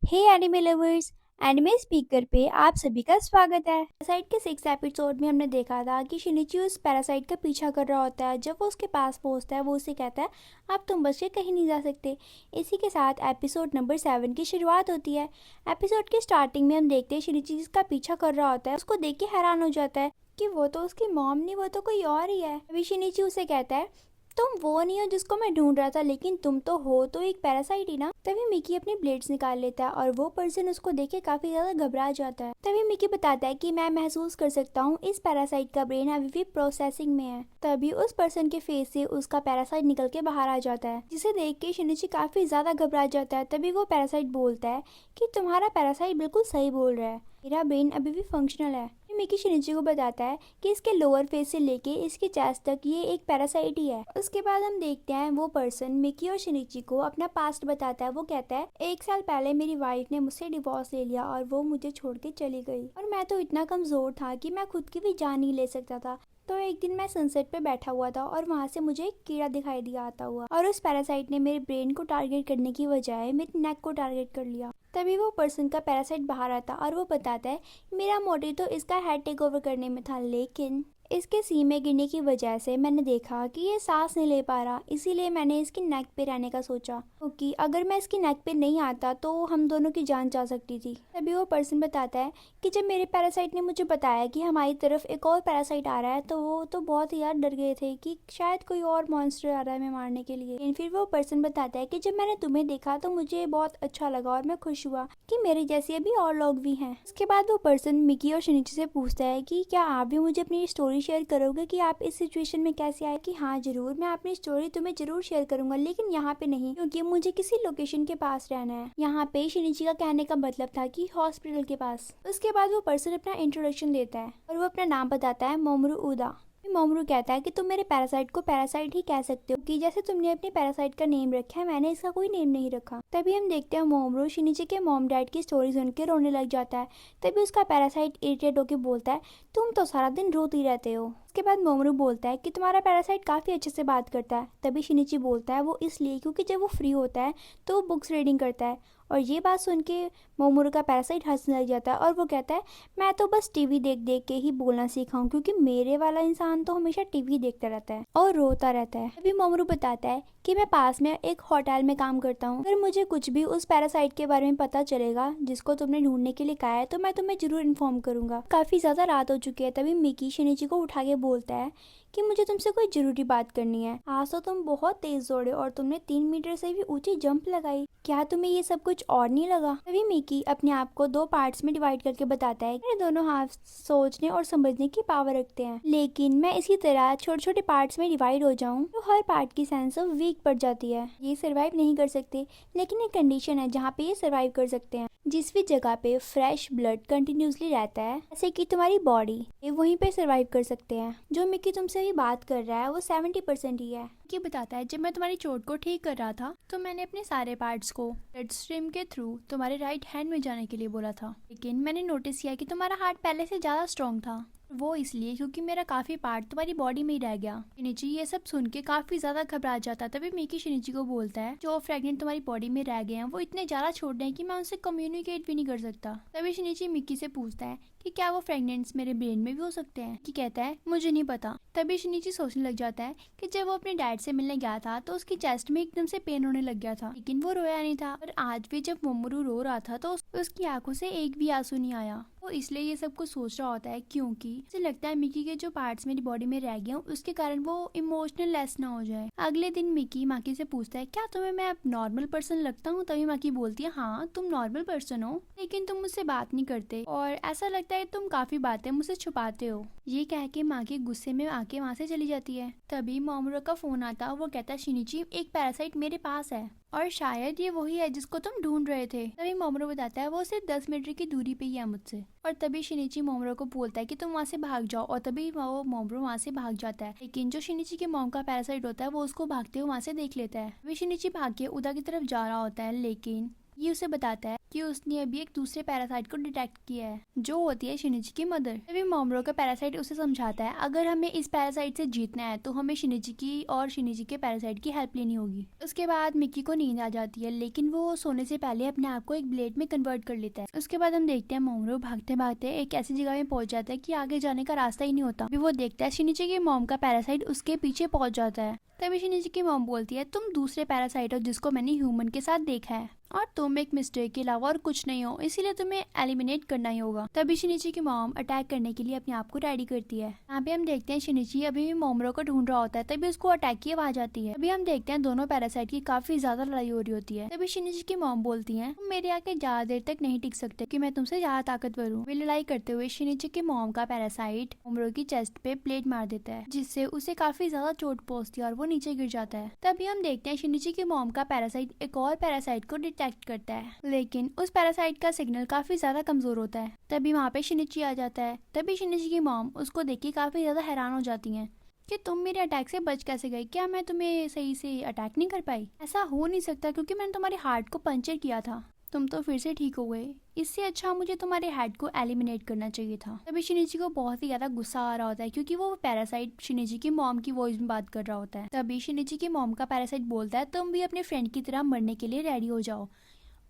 हे anime lovers, anime speaker पे आप सभी का स्वागत है। पैरासाइट के 6 एपिसोड में हमने देखा था कि शिनिची उस पैरासाइट का पीछा कर रहा होता है। जब वो उसके पास पहुंचता है वो उसे कहता है अब तुम बच के कहीं नहीं जा सकते। इसी के साथ एपिसोड नंबर 7 की शुरुआत होती है। एपिसोड की स्टार्टिंग में हम देखते हैं शिनिची जिसका पीछा कर रहा होता है उसको देख के हैरान हो जाता है कि वो तो उसकी मॉम नहीं, वो तो कोई और ही है। अभी शिनिची उसे कहता है तुम वो नहीं हो जिसको मैं ढूंढ रहा था, लेकिन तुम तो हो तो एक पैरासाइट ही ना। तभी मिकी अपने ब्लेड्स निकाल लेता है और वो पर्सन उसको देख के काफी ज्यादा घबरा जाता है। तभी मिकी बताता है कि मैं महसूस कर सकता हूँ इस पैरासाइट का ब्रेन अभी भी प्रोसेसिंग में है। तभी उस पर्सन के फेस से उसका पैरासाइट निकल के बाहर आ जाता है, जिसे देख के शिनिची काफी ज्यादा घबरा जाता है। तभी वो पैरासाइट बोलता है कि तुम्हारा पैरासाइट बिल्कुल सही बोल रहा है, मेरा ब्रेन अभी भी फंक्शनल है। मिकी शिनिची को बताता है कि इसके लोअर फेस से लेके इसके चेस्ट तक ये एक पैरासाइट ही है। उसके बाद हम देखते हैं वो पर्सन मिकी और शिनिची को अपना पास्ट बताता है। वो कहता है 1 साल पहले मेरी वाइफ ने मुझसे डिवोर्स ले लिया और वो मुझे छोड़ के चली गई और मैं तो इतना कमजोर था कि मैं खुद की भी जान नहीं ले सकता था। तो एक दिन मैं सनसेट पे बैठा हुआ था और वहाँ से मुझे एक कीड़ा दिखाई दिया आता हुआ और उस पैरासाइट ने मेरे ब्रेन को टारगेट करने की बजाय मेरे नेक को टारगेट कर लिया। तभी वो पर्सन का पैरासाइट बाहर आता और वो बताता है मेरा मोटिव तो इसका हेड टेक ओवर करने में था, लेकिन इसके सी में गिरने की वजह से मैंने देखा कि ये सांस नहीं ले पा रहा, इसीलिए मैंने इसकी नेक पे रहने का सोचा, क्योंकि अगर मैं इसकी नेक पे नहीं आता तो हम दोनों की जान जा सकती थी। तभी वो पर्सन बताता है कि जब मेरे पैरासाइट ने मुझे बताया कि हमारी तरफ एक और पैरासाइट आ रहा है तो वो तो बहुत ही यार डर गए थे कि शायद कोई और मॉन्स्टर आ रहा है हमें मारने के लिए। लेकिन फिर वो पर्सन बताता है कि जब मैंने तुम्हें देखा तो मुझे बहुत अच्छा लगा और मैं खुश हुआ कि मेरे जैसे अभी और लोग भी हैं। उसके बाद वो पर्सन मिकी और शिनिची से पूछता है कि क्या आप भी मुझे अपनी स्टोरी शेयर करोगे कि आप इस सिचुएशन में कैसे आए। कि हाँ जरूर, मैं अपनी स्टोरी तुम्हें जरूर शेयर करूंगा, लेकिन यहाँ पे नहीं, क्योंकि मुझे किसी लोकेशन के पास रहना है। यहाँ पे शिनिची का कहने का मतलब था कि हॉस्पिटल के पास। उसके बाद वो पर्सन अपना इंट्रोडक्शन देता है और वो अपना नाम बताता है मोमरू उदा। मोमरू कहता है कि तुम मेरे पैरासाइट को पैरासाइट ही कह सकते हो, कि जैसे तुमने अपने पैरासाइट का नेम रखा है मैंने इसका कोई नेम नहीं रखा। तभी हम देखते हैं मोमरू शिनिची के मॉम डैड की स्टोरी सुन के रोने लग जाता है। तभी उसका पैरासाइट इरिटेट होकर बोलता है तुम तो सारा दिन रोती रहते हो। उसके बाद मोमरू बोलता है कि तुम्हारा पैरासाइट काफी अच्छे से बात करता है। तभी शिनिची बोलता है वो इसलिए क्योंकि जब वो फ्री होता है तो वो बुक्स रीडिंग करता है। और ये बात सुन के मोमरू का पैरासाइट हंसने लग जाता है और वो कहता है मैं तो बस टीवी देख देख के ही बोलना सीखा हूँ, क्योंकि मेरे वाला इंसान तो हमेशा टीवी देखता रहता है और रोता रहता है। अभी मोमरू बताता है कि मैं पास में एक होटल में काम करता हूँ, अगर मुझे कुछ भी उस पैरासाइट के बारे में पता चलेगा जिसको तुमने ढूंढने के लिए कहा है तो मैं तुम्हें जरूर इन्फॉर्म करूंगा। काफी ज्यादा रात हो चुकी है। तभी मिकी शिनिची को उठा के बोलता है कि मुझे तुमसे कोई जरूरी बात करनी है। आज तो तुम बहुत तेज दौड़े और तुमने 3 मीटर से भी ऊंची जंप लगाई, क्या तुम्हें ये सब कुछ और नहीं लगा। तभी मिकी अपने आप को 2 पार्ट्स में डिवाइड करके बताता है कि दोनों हाथ सोचने और समझने की पावर रखते हैं, लेकिन मैं इसी तरह छोटे छोटे पार्ट्स में डिवाइड हो जाऊं तो हर पार्ट की सेंस ऑफ वीक पड़ जाती है। ये सरवाइव नहीं कर सकते, लेकिन एक कंडीशन है जहाँ पे ये सरवाइव कर सकते हैं। जिस भी जगह पे फ्रेश ब्लड कंटिन्यूसली रहता है, जैसे कि तुम्हारी बॉडी, ये वहीं पे सरवाइव कर सकते हैं। जो मिकी तुमसे भी बात कर रहा है वो 70% ही है। मिकी बताता है जब मैं तुम्हारी चोट को ठीक कर रहा था तो मैंने अपने सारे पार्ट्स को ब्लड स्ट्रीम के थ्रू तुम्हारे राइट हैंड में जाने के लिए बोला था, लेकिन मैंने नोटिस किया कि तुम्हारा हार्ट पहले से ज्यादा स्ट्रॉन्ग था। वो इसलिए क्योंकि मेरा काफी पार्ट तुम्हारी बॉडी में ही रह गया। शिनिची ये सब सुन के काफी ज्यादा घबरा जाता है। तभी मिकी शिनिची को बोलता है जो फ्रेगनेंट तुम्हारी बॉडी में रह गए हैं वो इतने ज्यादा छोटे हैं कि मैं उनसे कम्युनिकेट भी नहीं कर सकता। तभी शिनिची मिकी से पूछता है कि क्या वो फ्रेगनेंट्स मेरे ब्रेन में भी हो सकते हैं। कि कहता है मुझे नहीं पता। तभी शिनिची सोचने लग जाता है कि जब वो अपने डैड से मिलने गया था तो उसकी चेस्ट में एकदम से पेन होने लग गया था, लेकिन वो रोया नहीं था। और आज भी जब मोमरू रो रहा था तो उसकी आंखों से एक भी आंसू नहीं आया। वो इसलिए ये सब कुछ सोच रहा होता है क्योंकि उसे लगता है मिकी के जो पार्ट्स मेरी बॉडी में रह गए हैं उसके कारण वो इमोशनल लेस ना हो जाए। अगले दिन मिकी माकी से पूछता है क्या तुम्हें मैं नॉर्मल पर्सन लगता हूँ। तभी माकी बोलती है हाँ तुम नॉर्मल पर्सन हो, लेकिन तुम मुझसे बात नहीं करते और ऐसा लगता है तुम काफी बातें मुझसे छुपाते हो। ये कह के माकी गुस्से में आके वहाँ से चली जाती है। तभी मोमरू का फोन आता, वो कहता है शिनिची एक पैरासाइट मेरे पास है और शायद ये वही है जिसको तुम ढूंढ रहे थे। तभी मोमरू बताता है वो सिर्फ 10 मीटर की दूरी पे ही है मुझसे। और तभी शिनिची मोमरू को बोलता है कि तुम वहाँ से भाग जाओ, और तभी वो मोमरू वहाँ से भाग जाता है। लेकिन जो शिनिची के मॉम का पैरासाइट होता है वो उसको भागते हुए वहाँ से देख लेता है। वे शिनिची भाग के उदा की तरफ जा रहा होता है, लेकिन ये उसे बताता है कि उसने अभी एक दूसरे पैरासाइट को डिटेक्ट किया है, जो होती है शिनिची की मदर। तभी मोमोरो का पैरासाइट उसे समझाता है अगर हमें इस पैरासाइट से जीतना है तो हमें शिनिची की और शिनिची के पैरासाइट की हेल्प लेनी होगी। उसके बाद मिकी को नींद आ जाती है, लेकिन वो सोने से पहले अपने आप को एक ब्लेड में कन्वर्ट कर लेता है। उसके बाद हम देखते हैं मोमोरो भागते भागते एक ऐसी जगह में पहुंच जाता है कि आगे जाने का रास्ता ही नहीं होता। अभी वो देखता है शिनिची की मॉम का पैरासाइट उसके पीछे पहुंच जाता है। तभी शिनिची की मॉम बोलती है तुम दूसरे पैरासाइट हो जिसको मैंने ह्यूमन के साथ देखा है, और तुम एक मिस्टेक के अलावा और कुछ नहीं हो, इसीलिए तुम्हें एलिमिनेट करना ही होगा। तभी शिनिची की मॉम अटैक करने के लिए अपने आप को रेडी करती है। यहाँ पे हम देखते हैं शिनिची अभी भी मोमोरो को ढूंढ रहा होता है, तभी उसको अटैक की आवाज आती है। तभी हम देखते हैं दोनों पैरासाइट की काफी ज्यादा लड़ाई हो रही होती है। तभी शिनिची की मॉम बोलती है तुम मेरे आके ज्यादा देर तक नहीं टिक सकते कि मैं तुमसे ज्यादा ताकतवर हूँ। वे लड़ाई करते हुए शिनिची की मॉम का पैरासाइट मोमोरो की चेस्ट पे प्लेट मार देता है, जिससे उसे काफी ज्यादा चोट पहुंचती है और वो नीचे गिर जाता है। तभी हम देखते हैं शिनिची की मॉम का पैरासाइट एक और पैरासाइट को डिटेक्ट करता है, लेकिन उस पैरासाइट का सिग्नल काफी ज्यादा कमजोर होता है। तभी वहाँ पे शिनिची आ जाता है। तभी शिनिची की मॉम उसको देख के काफी ज्यादा हैरान हो जाती हैं कि तुम मेरे अटैक से बच कैसे गई, क्या मैं तुम्हें सही से अटैक नहीं कर पाई? ऐसा हो नहीं सकता क्योंकि मैंने तुम्हारे हार्ट को पंचर किया था, तुम तो फिर से ठीक हो गए। इससे अच्छा मुझे तुम्हारे हेड को एलिमिनेट करना चाहिए था। तभी शिनिची को बहुत ही ज्यादा गुस्सा आ रहा होता है क्योंकि वो पैरासाइट शिनिची की मॉम की वॉइस में बात कर रहा होता है। तभी शिनिची की मॉम का पैरासाइट बोलता है तुम भी अपने फ्रेंड की तरह मरने के लिए रेडी हो जाओ।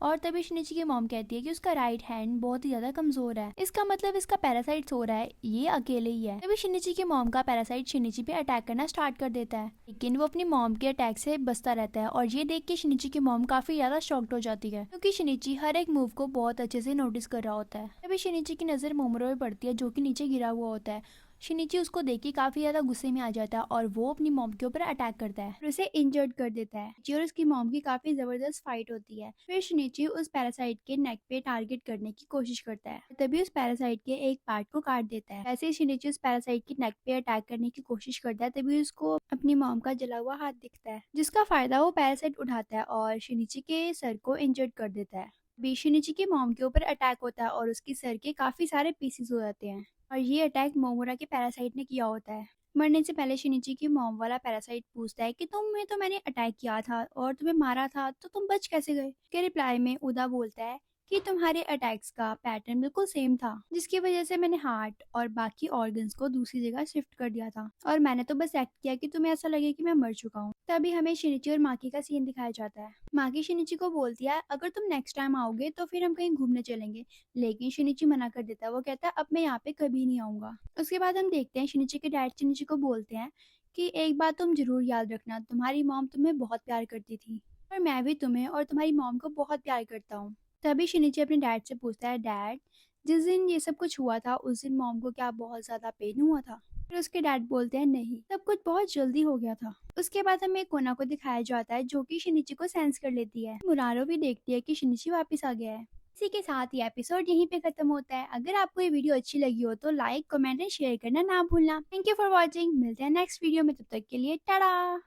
और तभी शिनिची की मॉम कहती है कि उसका राइट हैंड बहुत ही ज्यादा कमजोर है, इसका मतलब इसका पैरासाइट सो रहा है, ये अकेले ही है। तभी शिनिची की मॉम का पैरासाइट शिनिची पे अटैक करना स्टार्ट कर देता है, लेकिन वो अपनी मॉम के अटैक से बचता रहता है। और ये देख के शिनिची की मॉम काफी ज्यादा शॉक्ड हो जाती है क्योंकि शिनिची हर एक मूव को बहुत अच्छे से नोटिस कर रहा होता है। तभी शिनिची की नजर मोमोरो पे पड़ती है जो कि नीचे गिरा हुआ होता है। शिनिची उसको देख के काफी ज्यादा गुस्से में आ जाता है और वो अपनी मॉम के ऊपर अटैक करता है और उसे इंजर्ड कर देता है। शिनिची और उसकी मॉम की काफी जबरदस्त फाइट होती है। फिर शिनिची उस पैरासाइट के नेक पे टारगेट करने की कोशिश करता है, तभी उस पैरासाइट के एक पार्ट को काट देता है। वैसे ही शिनिची उस पैरासाइट की नेक पे अटैक करने की कोशिश करता है, तभी उसको अपनी मॉम का जला हुआ हाथ दिखता है, जिसका फायदा वो पैरासाइट उठाता है और शिनिची के सर को इंजर्ड कर देता है। अभी शिनिची की मॉम के ऊपर अटैक होता है और उसकी सर के काफी सारे पीसेस हो जाते हैं, और ये अटैक मोमोरा के पैरासाइट ने किया होता है। मरने से पहले शिनिची की मॉम वाला पैरासाइट पूछता है कि तुम्हें तो मैंने अटैक किया था और तुम्हें मारा था, तो तुम बच कैसे गए? के रिप्लाई में उदा बोलता है कि तुम्हारे अटैक्स का पैटर्न बिल्कुल सेम था, जिसकी वजह से मैंने हार्ट और बाकी ऑर्गन्स को दूसरी जगह शिफ्ट कर दिया था, और मैंने तो बस एक्ट किया कि तुम्हें ऐसा लगे कि मैं मर चुका हूँ। तभी हमें शिनिची और माकी का सीन दिखाया जाता है। माकी शिनिची को बोलती है अगर तुम नेक्स्ट टाइम आओगे तो फिर हम कहीं घूमने चलेंगे, लेकिन शिनिची मना कर देता है। वो कहता है अब मैं यहाँ पे कभी नहीं आऊंगा। उसके बाद हम देखते हैं शिनिची के डैड शिनिची को बोलते हैं कि एक बात तुम जरूर याद रखना, तुम्हारी मॉम तुम्हें बहुत प्यार करती थी और मैं भी तुम्हें और तुम्हारी मॉम को बहुत प्यार करता हूँ। तभी शिनिची अपने डैड से पूछता है डैड, जिस दिन ये सब कुछ हुआ था उस दिन मॉम को क्या बहुत ज्यादा पेन हुआ था? फिर उसके डैड बोलते हैं नहीं, सब कुछ बहुत जल्दी हो गया था। उसके बाद हमें कोना को दिखाया जाता है जो कि शिनिची को सेंस कर लेती है। मुरारो भी देखती है कि शिनिची वापस आ गया है। इसी के साथ ये एपिसोड यहीं पे खत्म होता है। अगर आपको ये वीडियो अच्छी लगी हो तो लाइक, कमेंट एंड शेयर करना ना भूलना। Thank you for watching. मिलते हैं नेक्स्ट वीडियो में, तब तक के लिए टाटा।